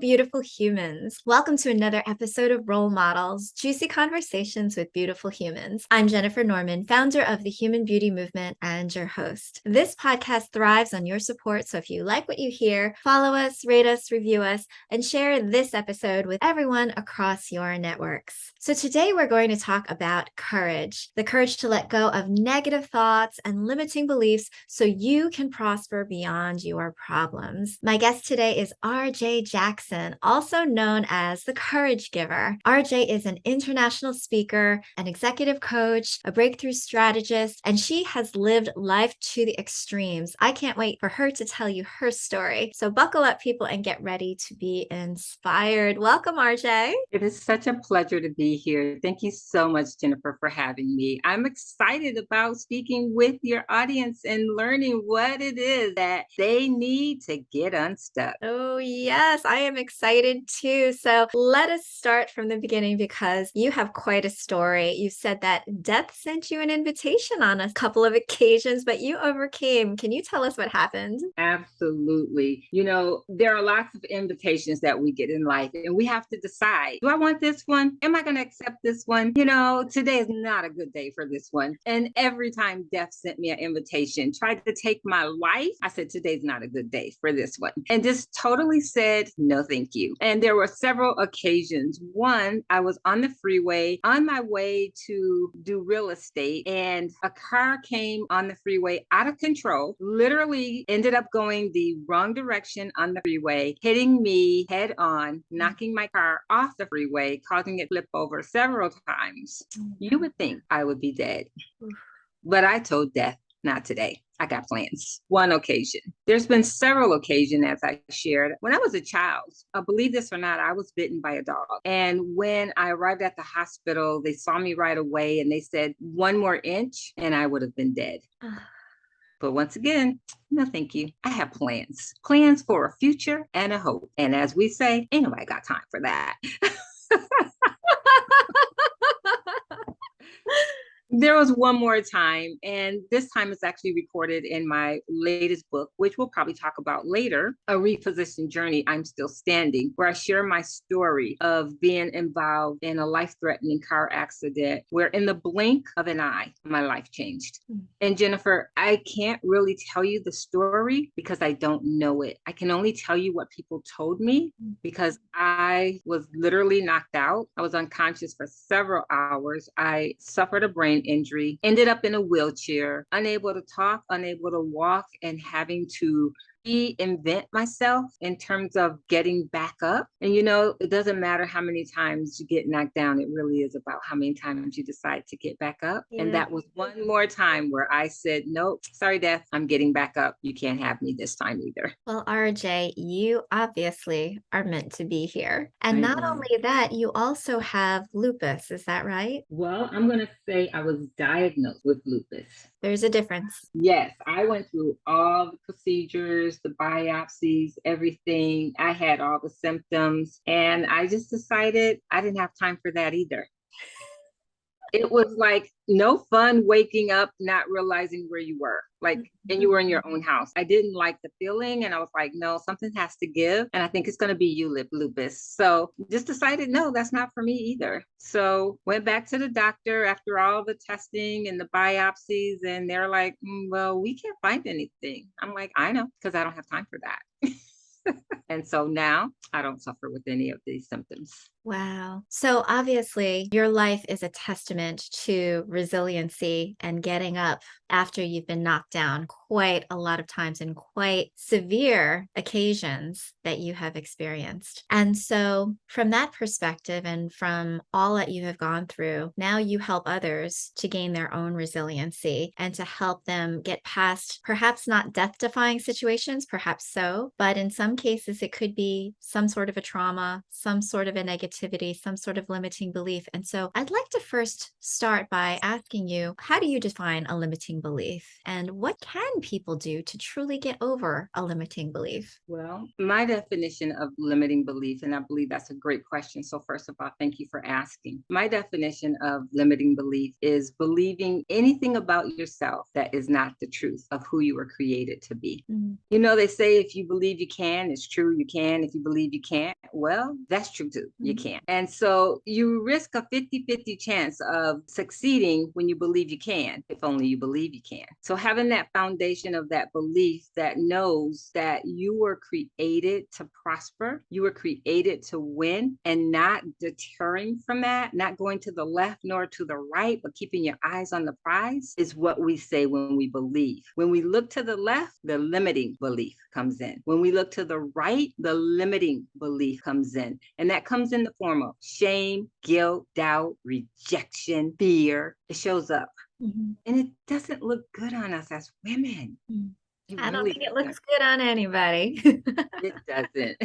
beautiful humans. Welcome to another episode of Role Models, Juicy Conversations with Beautiful Humans. I'm Jennifer Norman, founder of the Human Beauty Movement and your host. This podcast thrives on your support, so if you like what you hear, follow us, rate us, review us, and share this episode with everyone across your networks. So today we're going to talk about courage, the courage to let go of negative thoughts and limiting beliefs so you can prosper beyond your problems. My guest today is RJ Jackson, also known as the Courage Giver. RJ is an international speaker, an executive coach, a breakthrough strategist, and she has lived life to the extremes. I can't wait for her to tell you her story. So buckle up, people, and get ready to be inspired. Welcome, RJ. It is such a pleasure to be here. Thank you so much, Jennifer, for having me. I'm excited about speaking with your audience and learning what it is that they need to get unstuck. Oh, yes, I am excited too. So let us start from the beginning because you have quite a story. You said that death sent you an invitation on a couple of occasions, but you overcame. Can you tell us what happened? Absolutely. There are lots of invitations that we get in life, and we have to decide, do I want this one? Am I going to accept this one? Today is not a good day for this one. And every time death sent me an invitation, tried to take my life, I said, today's not a good day for this one. And just totally said, no, thank you. And there were several occasions. One, I was on the freeway on my way to do real estate, and a car came on the freeway out of control, literally ended up going the wrong direction on the freeway, hitting me head on, knocking my car off the freeway, causing it to flip over several times. You would think I would be dead. But I told death, not today. I got plans. One occasion. There's been several occasions, as I shared. When I was a child, believe this or not, I was bitten by a dog. And when I arrived at the hospital, they saw me right away and they said, one more inch and I would have been dead. But once again, no, thank you. I have plans for a future and a hope. And as we say, ain't nobody got time for that. There was one more time, and this time it's actually recorded in my latest book, which we'll probably talk about later, A Repositioned Journey, I'm Still Standing, where I share my story of being involved in a life-threatening car accident where in the blink of an eye, my life changed. And Jennifer, I can't really tell you the story because I don't know it. I can only tell you what people told me because I was literally knocked out. I was unconscious for several hours. I suffered a brain injury, ended up in a wheelchair, unable to talk, unable to walk, and having to reinvent myself in terms of getting back up. And it doesn't matter how many times you get knocked down. It really is about how many times you decide to get back up. Yeah. And that was one more time where I said, nope, sorry, death, I'm getting back up. You can't have me this time either. Well, RJ, you obviously are meant to be here. And not only that, you also have lupus. Is that right? Well, I'm going to say I was diagnosed with lupus. There's a difference. Yes, I went through all the procedures, the biopsies, everything. I had all the symptoms, and I just decided I didn't have time for that either. It was like no fun waking up, not realizing where you were, and you were in your own house. I didn't like the feeling. And I was like, no, something has to give. And I think it's going to be you, lupus. So just decided, no, that's not for me either. So went back to the doctor after all the testing and the biopsies. And they're like, well, we can't find anything. I'm like, I know, because I don't have time for that. And so now I don't suffer with any of these symptoms. Wow. So obviously your life is a testament to resiliency and getting up after you've been knocked down quite a lot of times in quite severe occasions that you have experienced. And so from that perspective and from all that you have gone through, now you help others to gain their own resiliency and to help them get past perhaps not death-defying situations, perhaps so, but in some cases it could be some sort of a trauma, some sort of a negativity negativity, some sort of limiting belief. And so I'd like to first start by asking you, how do you define a limiting belief? And what can people do to truly get over a limiting belief? Well, my definition of limiting belief, and I believe that's a great question. So, first of all, thank you for asking. My definition of limiting belief is believing anything about yourself that is not the truth of who you were created to be. Mm. You know, they say if you believe you can, it's true, you can. If you believe you can't, well, that's true too, you can't. And so you risk a 50-50 chance of succeeding when you believe you can, if only you believe you can. So having that foundation of that belief that knows that you were created to prosper, you were created to win, and not deterring from that, not going to the left nor to the right, but keeping your eyes on the prize is what we say when we believe. When we look to the left, the limiting belief comes in. When we look to the right, the limiting belief comes in. And that comes in the form of shame, guilt, doubt, rejection, fear. It shows up. Mm-hmm. And it doesn't look good on us as women. Mm. I don't think it looks good on anybody. It doesn't.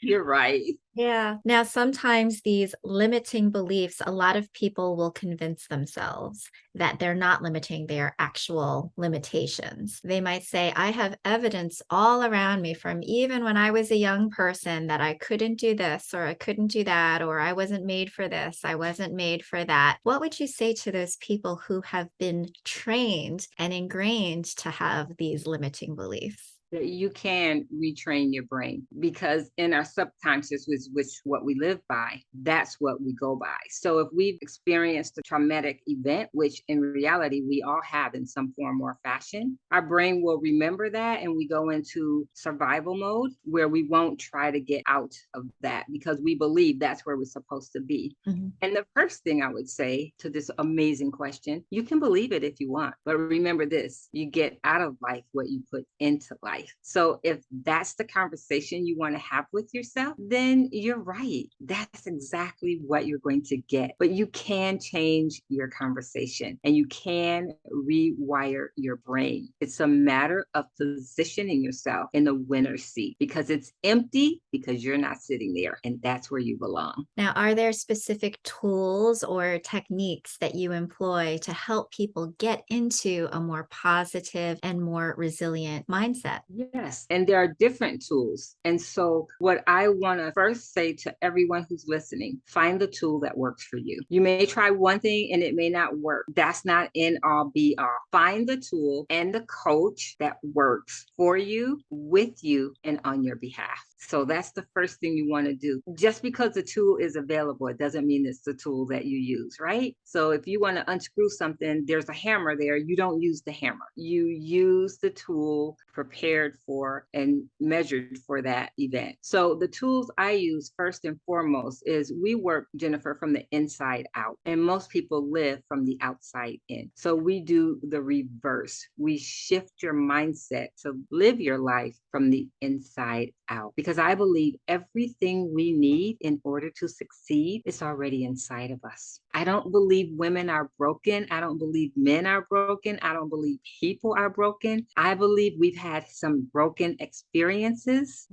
You're right. Yeah. Now, sometimes these limiting beliefs, a lot of people will convince themselves that they're not limiting their actual limitations. They might say, I have evidence all around me from even when I was a young person that I couldn't do this or I couldn't do that, or I wasn't made for this, I wasn't made for that. What would you say to those people who have been trained and ingrained to have these limiting beliefs? That you can retrain your brain, because in our subconscious, which what we live by, that's what we go by. So if we've experienced a traumatic event, which in reality we all have in some form or fashion, our brain will remember that, and we go into survival mode where we won't try to get out of that because we believe that's where we're supposed to be. Mm-hmm. And the first thing I would say to this amazing question, you can believe it if you want, but remember this: you get out of life what you put into life. So if that's the conversation you want to have with yourself, then you're right. That's exactly what you're going to get. But you can change your conversation and you can rewire your brain. It's a matter of positioning yourself in the winner's seat, because it's empty because you're not sitting there, and that's where you belong. Now, are there specific tools or techniques that you employ to help people get into a more positive and more resilient mindset? Yes, and there are different tools. And so what I want to first say to everyone who's listening, find the tool that works for you. You may try one thing and it may not work. That's not end all be all. Find the tool and the coach that works for you, with you, and on your behalf. So that's the first thing you want to do. Just because the tool is available, it doesn't mean it's the tool that you use, right? So if you want to unscrew something, there's a hammer there. You don't use the hammer. You use the tool prepared for and measured for that event. So the tools I use first and foremost is we work, Jennifer, from the inside out, and most people live from the outside in. So we do the reverse. We shift your mindset to live your life from the inside out, because I believe everything we need in order to succeed is already inside of us. I don't believe women are broken. I don't believe men are broken. I don't believe people are broken. I believe we've had some broken experiences,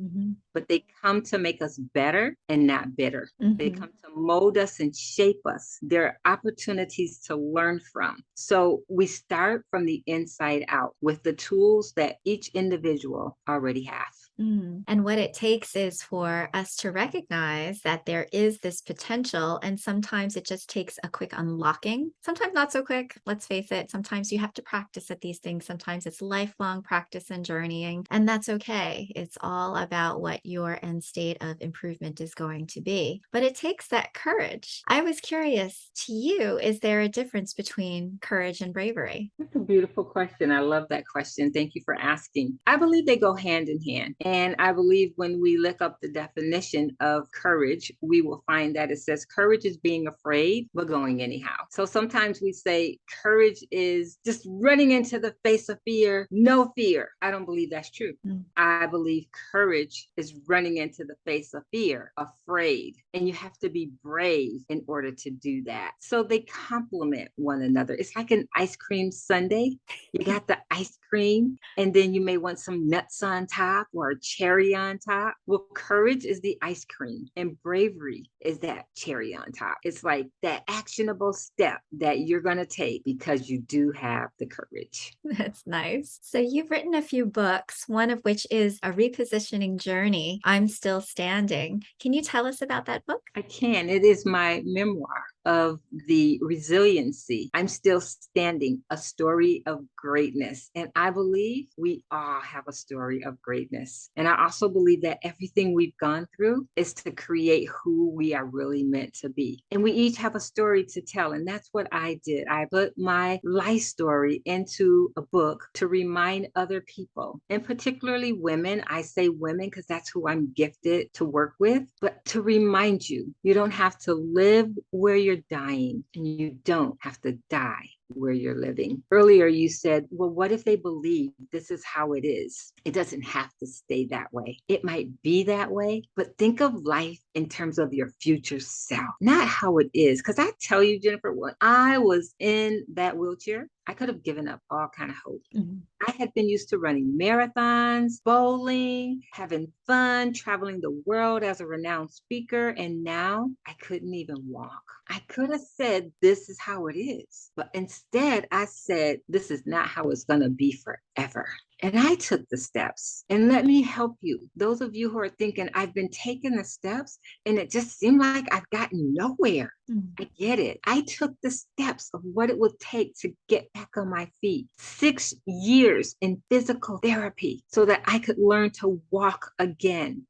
but they come to make us better and not bitter. They come to mold us and shape us. They're opportunities to learn from. So we start from the inside out with the tools that each individual already has. And what it takes is for us to recognize that there is this potential, and sometimes it just takes a quick unlocking. Sometimes not so quick, let's face it. Sometimes you have to practice at these things. Sometimes it's lifelong practice and journeying, and that's okay. It's all about what your end state of improvement is going to be. But it takes that courage. I was curious, to you, is there a difference between courage and bravery? That's a beautiful question. I love that question. Thank you for asking. I believe they go hand in hand. And I believe when we look up the definition of courage, we will find that it says courage is being afraid, but going anyhow. So sometimes we say courage is just running into the face of fear, no fear. I don't believe that's true. I believe courage is running into the face of fear, afraid. And you have to be brave in order to do that. So they complement one another. It's like an ice cream sundae. You got the ice cream, and then you may want some nuts on top or cherry on top. Well, courage is the ice cream and bravery is that cherry on top. It's like that actionable step that you're going to take because you do have the courage. That's nice. So you've written a few books, one of which is A Repositioning Journey, I'm Still Standing. Can you tell us about that book? I can. It is my memoir of the resiliency. I'm still standing, a story of greatness. And I believe we all have a story of greatness. And I also believe that everything we've gone through is to create who we are really meant to be. And we each have a story to tell. And that's what I did. I put my life story into a book to remind other people, and particularly women. I say women because that's who I'm gifted to work with, but to remind you, you don't have to live where you're dying, and you don't have to die where you're living. Earlier, you said, well, what if they believe this is how it is? It doesn't have to stay that way. It might be that way, but think of life in terms of your future self, not how it is. Because I tell you, Jennifer, when I was in that wheelchair, I could have given up all kind of hope. Mm-hmm. I had been used to running marathons, bowling, having fun, traveling the world as a renowned speaker, and now I couldn't even walk. I could have said, this is how it is. But instead, I said, this is not how it's going to be forever. And I took the steps. And let me help you. Those of you who are thinking, I've been taking the steps and it just seemed like I've gotten nowhere. I get it. I took the steps of what it would take to get back on my feet. 6 years in physical therapy so that I could learn to walk again.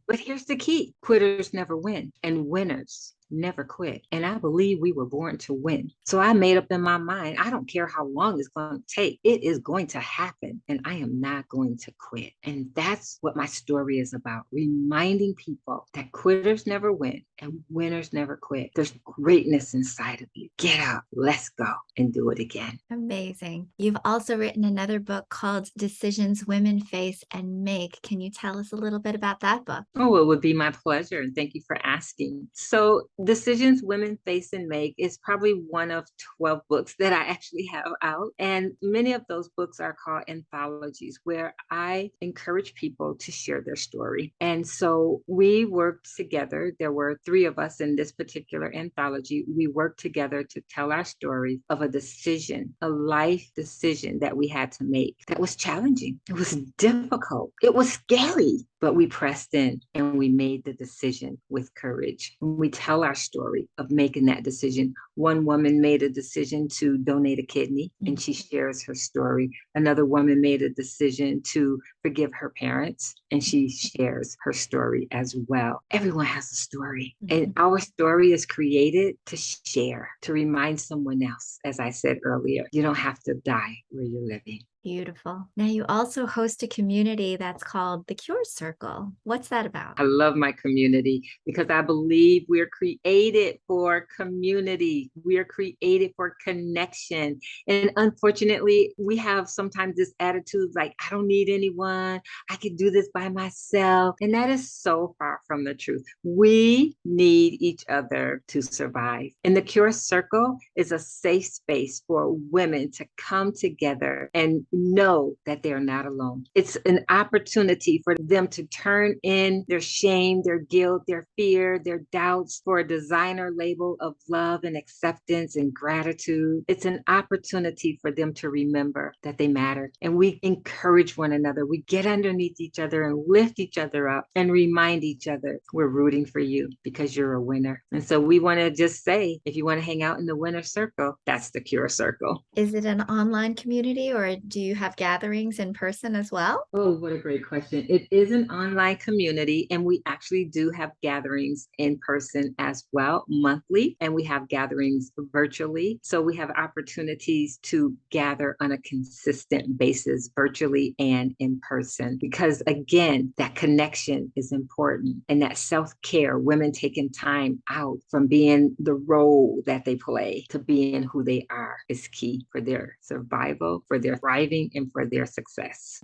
But here's the key. Quitters never win, and winners never quit. And I believe we were born to win. So I made up in my mind, I don't care how long it's going to take. It is going to happen. And I am not going to quit. And that's what my story is about. Reminding people that quitters never win and winners never quit. There's greatness inside of you. Get up, let's go and do it again. Amazing. You've also written another book called Decisions Women Face and Make. Can you tell us a little bit about that book? Oh, it would be my pleasure. And thank you for asking. So Decisions Women Face and Make is probably one of 12 books that I actually have out. And many of those books are called anthologies, where I encourage people to share their story. And so we worked together. There were 3 of us in this particular anthology. We worked together to tell our story of a decision, a life decision that we had to make that was challenging. It was difficult. It was scary, but we pressed in and we made the decision with courage. We tell our story of making that decision. One woman made a decision to donate a kidney, and she shares her story. Another woman made a decision to forgive her parents, and she shares her story as well. Everyone has a story, and our story is created to share, to remind someone else. As I said earlier, you don't have to die where you're living. Beautiful. Now you also host a community that's called the Cure Circle. What's that about? I love my community because I believe we're created for community. We are created for connection. And unfortunately, we have sometimes this attitude like, I don't need anyone. I can do this by myself. And that is so far from the truth. We need each other to survive. And the Cure Circle is a safe space for women to come together and know that they're not alone. It's an opportunity for them to turn in their shame, their guilt, their fear, their doubts for a designer label of love and acceptance and gratitude. It's an opportunity for them to remember that they matter. And we encourage one another. We get underneath each other and lift each other up and remind each other we're rooting for you because you're a winner. And so we want to just say, if you want to hang out in the winner circle, that's the Cure Circle. Is it an online community, or do you have gatherings in person as well? Oh, what a great question. It is an online community, and we actually do have gatherings in person as well monthly, and we have gatherings virtually. So we have opportunities to gather on a consistent basis, virtually and in person, because again, that connection is important, and that self-care, women taking time out from being the role that they play to being who they are, is key for their survival, for their thriving, and for their success.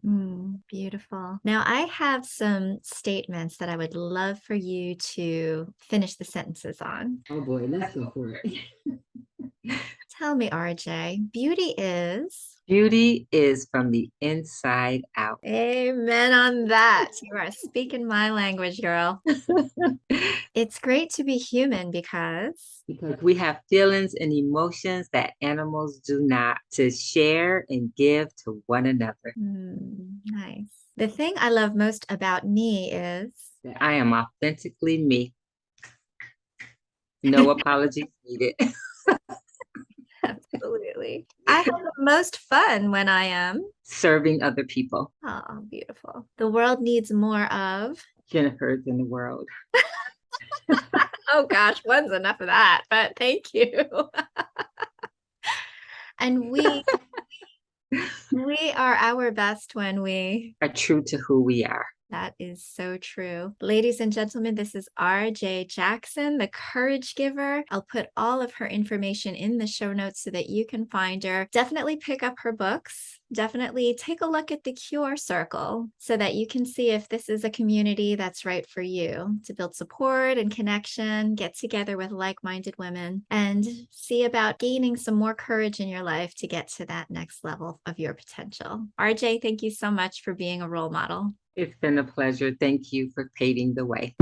Beautiful. Now, I have some statements that I would love for you to finish the sentences on. Oh boy, let's go for it. Tell me, RJ, beauty is... Beauty is from the inside out. Amen on that. You are speaking my language, girl. It's great to be human because Because we have feelings and emotions that animals do not, to share and give to one another. nice. The thing I love most about me is That I am authentically me. No apologies needed. absolutely. I have the most fun when I am. Serving other people. Oh, beautiful. The world needs more of. Jennifer's in the world. Oh gosh, when's enough of that? But thank you. And we are our best when we Are true to who we are. That is so true. Ladies and gentlemen, this is RJ Jackson, the courage giver. I'll put all of her information in the show notes so that you can find her. Definitely pick up her books. Definitely take a look at the Cure Circle so that you can see if this is a community that's right for you to build support and connection, get together with like-minded women, and see about gaining some more courage in your life to get to that next level of your potential. RJ, thank you so much for being a role model. It's been a pleasure. Thank you for paving the way.